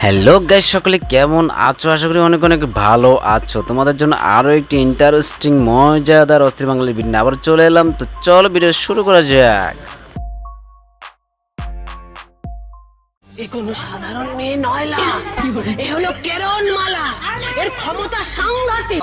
Hello guys, সকলে কেমন আছো? আশা করি অনেক অনেক ভালো আছো। তোমাদের জন্য আরো একটি ইন্টারেস্টিং মজাদার অস্থির বাঙালি ভিডিও আবার চলে এলাম। তো চলো ভিডিও শুরু করা যাক। এ কোনো সাধারণ মেয়ে নয়লা, এ হলো কেরণমালা। এর ক্ষমতা সাংঘাতিক।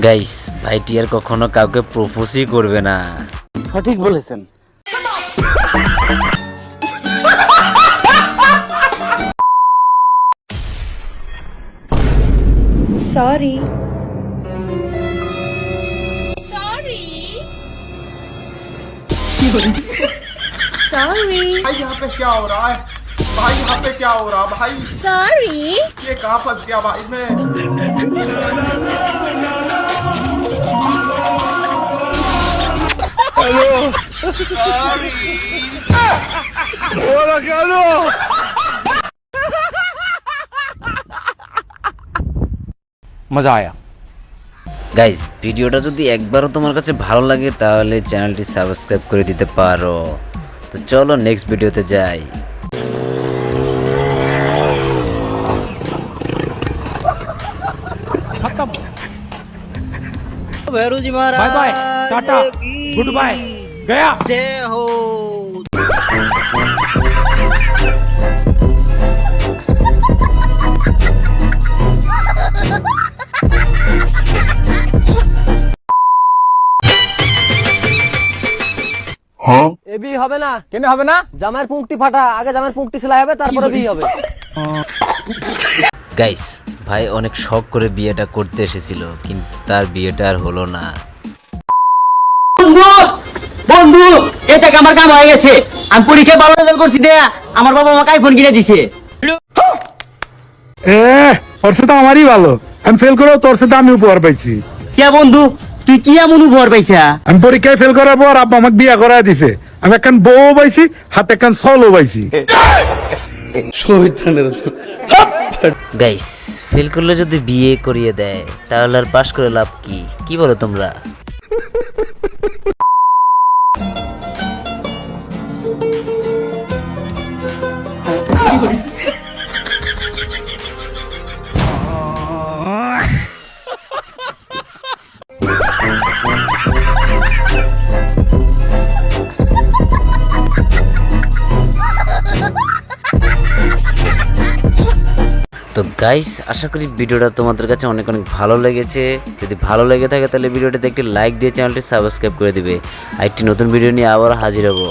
গাইস, ভাইটি আর কখনো কাউকে প্রপোজই করবে না। সঠিক বলেছেন। Sorry. Sorry. भाई यहाँ पे क्या हो रहा है? भाई यहाँ पे क्या हो रहा है भाई? Sorry. ये कहाँ फंस गया भाई मैं? মজা আয়া। গাইস, ভিডিওটা যদি একবারও তোমার কাছে ভালো লাগে তাহলে চ্যানেলটি সাবস্ক্রাইব করে দিতে পারো। তো চলো নেক্সট ভিডিওতে যাই। Bheru ji Maharaj bye bye, tata, good bye, गया। जय हो। এ বিয়ে হবে না। কেন হবে না? জামাইয়ের পুঁকটি ফাটা, আগে জামাইয়ের পুঁকটি সেলাই হবে, তারপরে বিয়ে হবে। গাইস, ভাই অনেক শখ করে বিয়েটা করতে এসেছিল, কিন্তু তার বিয়েটা আর হলো না। বন্ধু এটা আমার কাম হয়ে গেছে। আমি পরীক্ষায় ভালো রেজাল্ট করছি দেয়া আমার বাবা আমাকে আইফোন কিনে দিছে। তোর সাথে আমারই ভালো, আমি ফেল করেও তোর সাথে আমি উপহার পাইছি। কে বন্ধু তুই কি এমন উপহার পাইছা? আমি পরীক্ষায় ফেল করার পর আব্বা আমাকে বিয়া করায় দিছে। আমি একখান বউ পাইছি, হাতে একখান সলও পাইছি। গাইস, ফেল করলে যদি বিয়ে করিয়ে দেয় তাহলে আর পাশ করে লাভ কি? কি বলো তোমরা? তো গাইস, আশা করি ভিডিওটা তোমাদের কাছে অনেক অনেক ভালো লেগেছে। যদি ভালো লেগে থাকে তাহলে ভিডিওটাতে একটি লাইক দিয়ে চ্যানেলটি সাবস্ক্রাইব করে দিবে। আর একটি নতুন ভিডিও নিয়ে আবার হাজির হব।